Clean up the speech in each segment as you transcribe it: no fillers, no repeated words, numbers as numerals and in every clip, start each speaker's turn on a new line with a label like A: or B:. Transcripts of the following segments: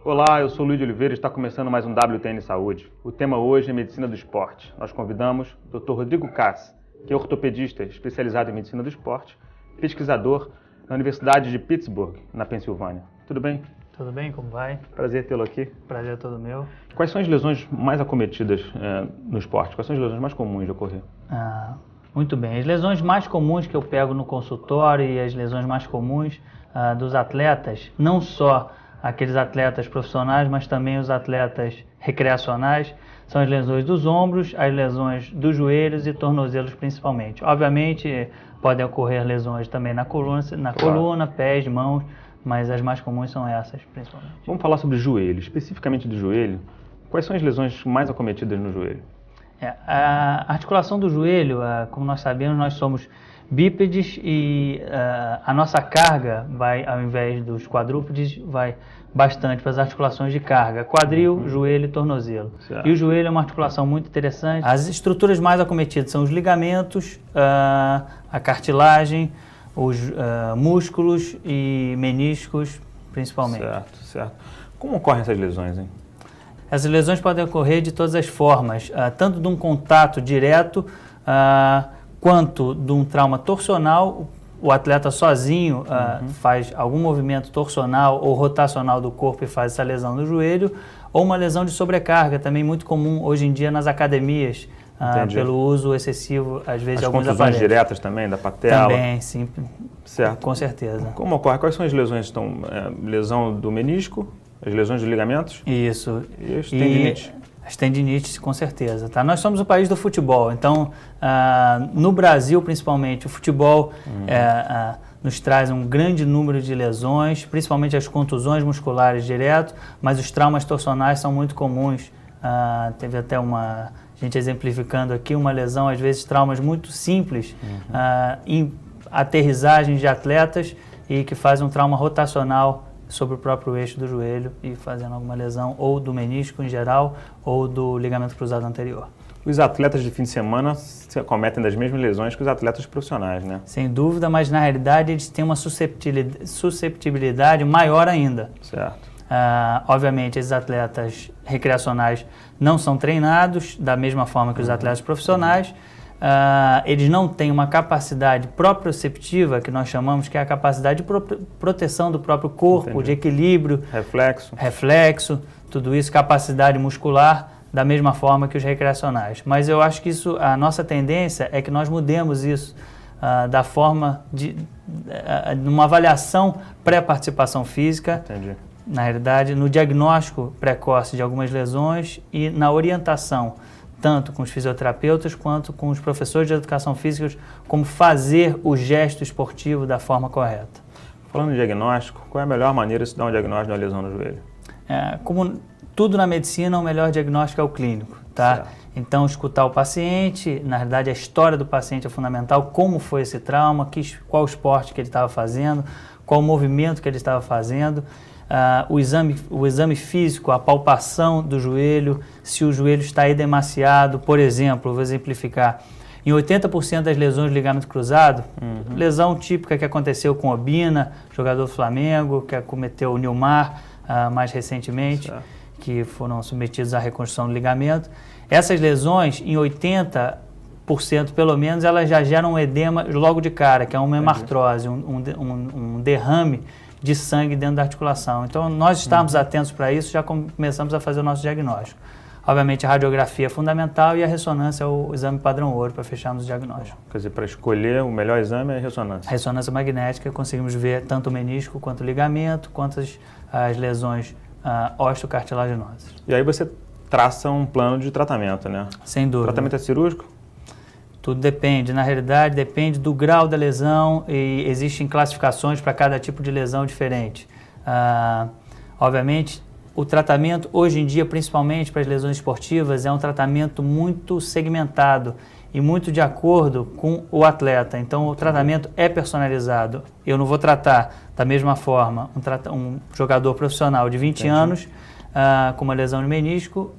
A: Olá, eu sou o Luiz de Oliveira e está começando mais um WTN Saúde. O tema hoje é Medicina do Esporte. Nós convidamos o Dr. Rodrigo Cass, que é ortopedista especializado em Medicina do Esporte, pesquisador na Universidade de Pittsburgh, na Pensilvânia. Tudo bem?
B: Tudo bem, como vai?
A: Prazer tê-lo aqui.
B: Prazer é todo meu.
A: Quais são as lesões mais acometidas no esporte? Quais são as lesões mais comuns de ocorrer?
B: Muito bem. As lesões mais comuns que eu pego no consultório e as lesões mais comuns dos atletas, não só aqueles atletas profissionais, mas também os atletas recreacionais, são as lesões dos ombros, as lesões dos joelhos e tornozelos principalmente. Obviamente, podem ocorrer lesões também na coluna, pés, mãos, mas as mais comuns são essas, principalmente.
A: Vamos falar sobre joelho, especificamente do joelho. Quais são as lesões mais acometidas no joelho?
B: A articulação do joelho, como nós sabemos, nós somos bípedes e a nossa carga vai, ao invés dos quadrúpedes, vai bastante para as articulações de carga, quadril, joelho e tornozelo.
A: Certo.
B: E o joelho é uma articulação muito interessante. As estruturas mais acometidas são os ligamentos, a cartilagem, os músculos e meniscos, principalmente.
A: Certo. Como ocorrem essas lesões, hein?
B: Essas lesões podem ocorrer de todas as formas, tanto de um contato direto, quanto de um trauma torsional. O atleta sozinho faz algum movimento torsional ou rotacional do corpo e faz essa lesão no joelho, ou uma lesão de sobrecarga, também muito comum hoje em dia nas academias, pelo uso excessivo, às vezes, de alguns aparelhos.
A: As contusões diretas também, da patela?
B: Também, sim,
A: certo.
B: Com certeza.
A: Como ocorre? Quais são as lesões? Então, lesão do menisco, as lesões dos ligamentos?
B: Isso.
A: E as tendinites?
B: As tendinites, com certeza. Tá? Nós somos o país do futebol, então, no Brasil, principalmente, o futebol nos traz um grande número de lesões, principalmente as contusões musculares direto, mas os traumas torsionais são muito comuns. Teve até a gente exemplificando aqui, uma lesão, às vezes, traumas muito simples, em aterrissagens de atletas e que faz um trauma rotacional sobre o próprio eixo do joelho e fazendo alguma lesão ou do menisco em geral ou do ligamento cruzado anterior.
A: Os atletas de fim de semana cometem das mesmas lesões que os atletas profissionais, né?
B: Sem dúvida, mas na realidade eles têm uma susceptibilidade maior ainda.
A: Certo.
B: Obviamente, esses atletas recreacionais não são treinados da mesma forma que os atletas profissionais. Eles não têm uma capacidade proprioceptiva, que nós chamamos, que é a capacidade de proteção do próprio corpo,
A: Entendi.
B: de equilíbrio, reflexo, tudo isso, capacidade muscular, da mesma forma que os recreacionais. Mas eu acho que a nossa tendência é que nós mudemos isso da forma de uma avaliação pré-participação física.
A: Entendi.
B: Na realidade, no diagnóstico precoce de algumas lesões e na orientação, tanto com os fisioterapeutas quanto com os professores de educação física, como fazer o gesto esportivo da forma correta.
A: Falando em diagnóstico, qual é a melhor maneira de se dar um diagnóstico de uma lesão no joelho?
B: Como tudo na medicina, o melhor diagnóstico é o clínico, tá?
A: Certo.
B: Então, escutar o paciente, na verdade, a história do paciente é fundamental, como foi esse trauma, qual esporte que ele estava fazendo, qual o movimento que ele estava fazendo, o exame físico, a palpação do joelho, se o joelho está edemaciado, por exemplo, vou exemplificar, em 80% das lesões do ligamento cruzado, lesão típica que aconteceu com Obina, jogador do Flamengo, que acometeu o Nilmar mais recentemente, certo, que foram submetidos à reconstrução do ligamento. Essas lesões, em 80% pelo menos, elas já geram um edema logo de cara, que é uma hemartrose, um derrame de sangue dentro da articulação. Então, nós estamos atentos para isso, já começamos a fazer o nosso diagnóstico. Obviamente, a radiografia é fundamental e a ressonância é o exame padrão ouro para fecharmos o diagnóstico.
A: Quer dizer, para escolher o melhor exame é a ressonância.
B: A ressonância magnética, conseguimos ver tanto o menisco quanto o ligamento, quanto as lesões osteocartilaginosas.
A: E aí você traça um plano de tratamento, né?
B: Sem dúvida.
A: O tratamento é cirúrgico?
B: Tudo depende, na realidade depende do grau da lesão e existem classificações para cada tipo de lesão diferente. Obviamente, o tratamento hoje em dia, principalmente para as lesões esportivas, é um tratamento muito segmentado e muito de acordo com o atleta. Então, o tratamento é personalizado. Eu não vou tratar da mesma forma um jogador profissional de 20 anos com uma lesão de menisco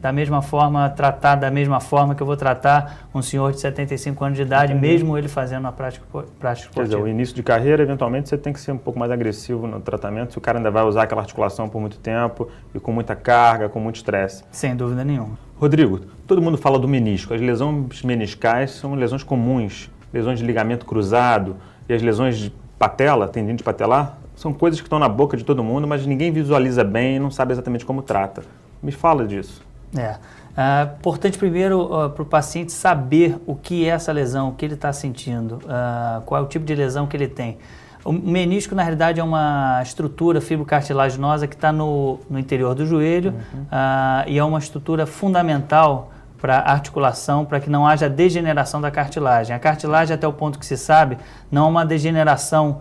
B: da mesma forma, tratar da mesma forma que eu vou tratar um senhor de 75 anos de idade, mesmo ele fazendo a prática esportiva.
A: Quer dizer, o início de carreira, eventualmente, você tem que ser um pouco mais agressivo no tratamento, se o cara ainda vai usar aquela articulação por muito tempo e com muita carga, com muito estresse.
B: Sem dúvida nenhuma.
A: Rodrigo, todo mundo fala do menisco. As lesões meniscais são lesões comuns, lesões de ligamento cruzado e as lesões de patela, tendinite patelar, são coisas que estão na boca de todo mundo, mas ninguém visualiza bem e não sabe exatamente como trata. Me fala disso.
B: Importante primeiro para o paciente saber o que é essa lesão, o que ele está sentindo, qual é o tipo de lesão que ele tem. O menisco, na realidade, é uma estrutura fibrocartilaginosa que está no interior do joelho e é uma estrutura fundamental para a articulação, para que não haja degeneração da cartilagem. A cartilagem, até o ponto que se sabe, não é uma degeneração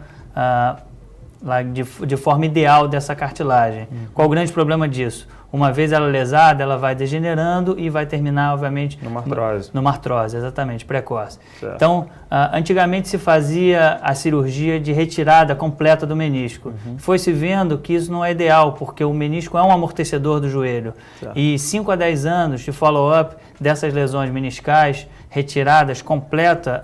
B: de forma ideal dessa cartilagem. Qual o grande problema disso? Uma vez ela lesada, ela vai degenerando e vai terminar, obviamente, numa artrose, exatamente, precoce. Certo. Então, antigamente se fazia a cirurgia de retirada completa do menisco. Foi-se vendo que isso não é ideal, porque o menisco é um amortecedor do joelho. Certo. E 5 a 10 anos de follow-up dessas lesões meniscais retiradas completa,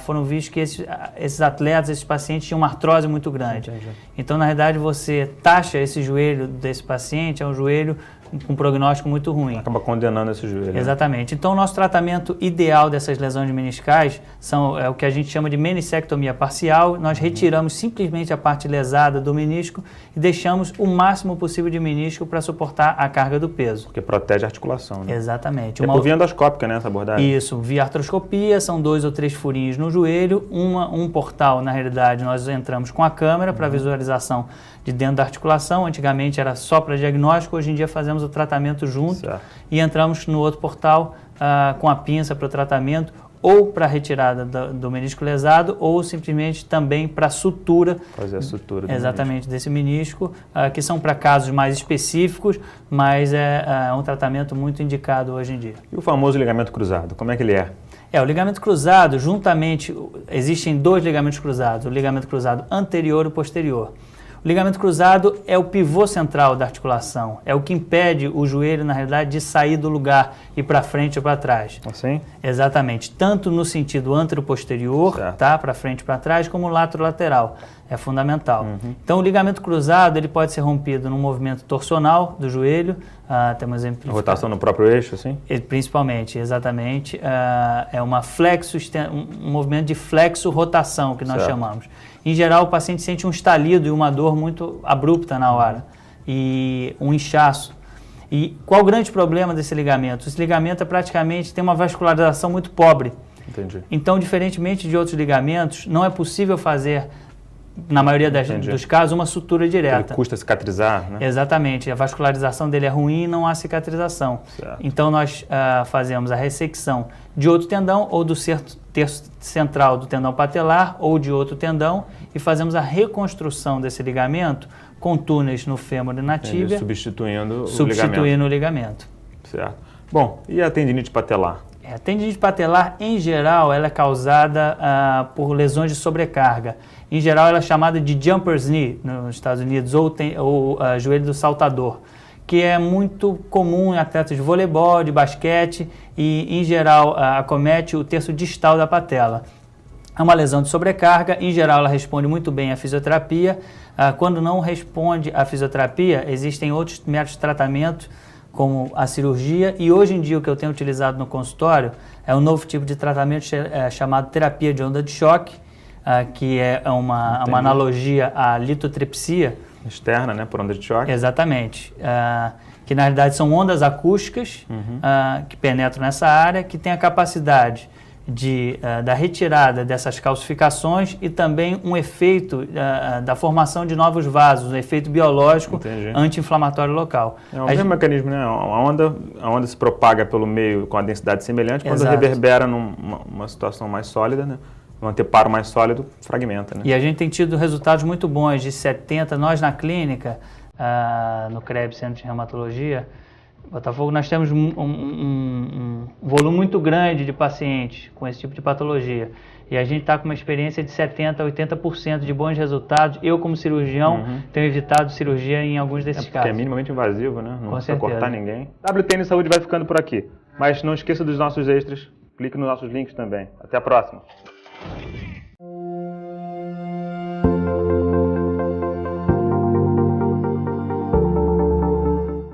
B: foram vistos que esses atletas, esses pacientes tinham uma artrose muito grande. Entendi. Então, na verdade, você taxa esse joelho desse paciente, é um joelho com um prognóstico muito ruim.
A: Acaba condenando esse joelho.
B: Exatamente. Então, o nosso tratamento ideal dessas lesões meniscais é o que a gente chama de menissectomia parcial. Nós retiramos simplesmente a parte lesada do menisco e deixamos o máximo possível de menisco para suportar a carga do peso.
A: Porque protege a articulação, né?
B: Exatamente.
A: É por via endoscópica, né, essa abordagem?
B: Isso, via artroscopia, são 2 ou 3 furinhos no joelho, um portal, na realidade, nós entramos com a câmera para visualização de dentro da articulação. Antigamente era só para diagnóstico, hoje em dia fazemos o tratamento junto. Certo. E entramos no outro portal com a pinça para o tratamento, ou para retirada do menisco lesado, ou simplesmente também para sutura.
A: Fazer a sutura do
B: exatamente, desse menisco, que são para casos mais específicos, mas é um tratamento muito indicado hoje em dia.
A: E o famoso ligamento cruzado, como é que ele é?
B: O ligamento cruzado, juntamente, existem 2 ligamentos cruzados, o ligamento cruzado anterior e posterior. O ligamento cruzado é o pivô central da articulação, é o que impede o joelho, na realidade, de sair do lugar, ir para frente ou para trás.
A: Assim?
B: Exatamente, tanto no sentido antero-posterior, tá, para frente e para trás, como lateral. É fundamental. Então, o ligamento cruzado ele pode ser rompido num movimento torsional do joelho, temos exemplo.
A: Rotação no próprio eixo, assim?
B: Principalmente, exatamente. É um movimento de flexo-rotação, que nós chamamos. Em geral, o paciente sente um estalido e uma dor muito abrupta na hora, e um inchaço. E qual o grande problema desse ligamento? Esse ligamento tem uma vascularização muito pobre.
A: Entendi.
B: Então, diferentemente de outros ligamentos, não é possível fazer, na maioria dos casos, uma sutura direta.
A: Ele custa cicatrizar, né?
B: Exatamente. A vascularização dele é ruim e não há cicatrização. Certo. Então, nós fazemos a ressecção de outro tendão ou do terço central do tendão patelar ou de outro tendão e fazemos a reconstrução desse ligamento com túneis no fêmur e na tíbia.
A: Substituindo
B: o ligamento.
A: Certo. Bom, e a tendinite patelar?
B: A tendinite patelar, em geral, ela é causada por lesões de sobrecarga. Em geral, ela é chamada de jumper's knee nos Estados Unidos ou joelho do saltador, que é muito comum em atletas de voleibol, de basquete e, em geral, acomete o terço distal da patela. É uma lesão de sobrecarga, em geral ela responde muito bem à fisioterapia. Quando não responde à fisioterapia, existem outros métodos de tratamento, como a cirurgia, e hoje em dia o que eu tenho utilizado no consultório é um novo tipo de tratamento chamado terapia de onda de choque, que é uma analogia à litotripsia.
A: Externa, né, por onda de choque.
B: Exatamente. Que na realidade são ondas acústicas que penetram nessa área, que tem a capacidade da retirada dessas calcificações e também um efeito da formação de novos vasos, um efeito biológico anti-inflamatório local.
A: É o mesmo mecanismo, né? A onda se propaga pelo meio com a densidade semelhante, quando reverbera numa situação mais sólida, né? Um anteparo mais sólido, fragmenta, né?
B: E a gente tem tido resultados muito bons, de 70%. Nós na clínica, no CREB, Centro de Reumatologia, Botafogo, nós temos um volume muito grande de pacientes com esse tipo de patologia. E a gente está com uma experiência de 70% a 80% de bons resultados. Eu, como cirurgião, tenho evitado cirurgia em alguns desses casos.
A: É minimamente invasivo, né? Não precisa
B: certeza.
A: cortar ninguém. WTN Saúde vai ficando por aqui. Mas não esqueça dos nossos extras. Clique nos nossos links também. Até a próxima.